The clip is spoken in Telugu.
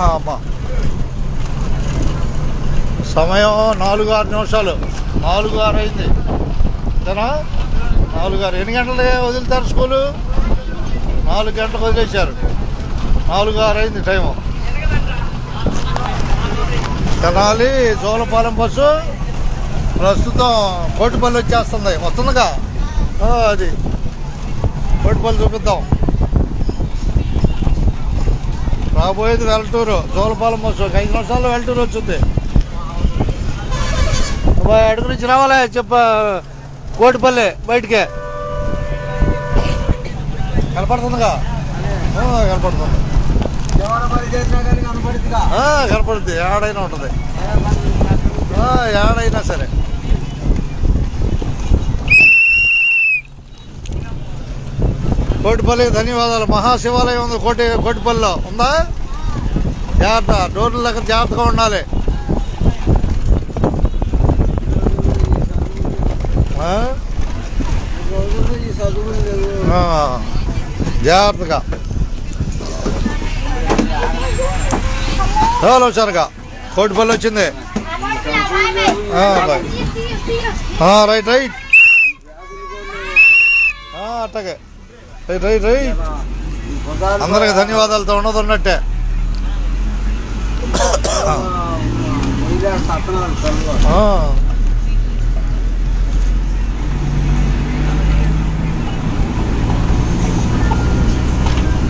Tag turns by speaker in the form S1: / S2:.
S1: అమ్మా సమయం 4-6 నిమిషాలు 4-6 అయింది అంతేనా 4-6 ఎన్ని గంటలకి వదులుతారు స్కూలు 4 గంటలకు వదిలేశారు 4-6 అయింది టైము తెనాలి జోలపాలెం బస్సు ప్రస్తుతం కోటిపల్లి వచ్చేస్తుంది వస్తుందిగా అది కోటిపల్లి చూపిద్దాం రాబోయేది వెల్టూరు జోలపాలెం బస్సు 5 నిమిషాల్లో వెల్టూరు వచ్చింది అడుగు నుంచి రావాలా చెప్ప కోటిపల్లి బయటికే కనపడుతుందిగా కనపడుతుంది కనపడుద్ది ఏడైనా ఉంటుంది ఏడైనా సరే కోటిపల్లికి ధన్యవాదాలు మహాశివాలయం ఉంది కోటిపల్లిలో ఉందా జాగ్రత్త డోర్ల దగ్గర జాగ్రత్తగా ఉండాలి జాగ్రత్తగా హలో సరిగా కోటిపల్లి వచ్చింది రైట్ రైట్ అట్టగే రైట్ రైట్ రైట్ అందరికి ధన్యవాదాలతో ఉన్నట్టే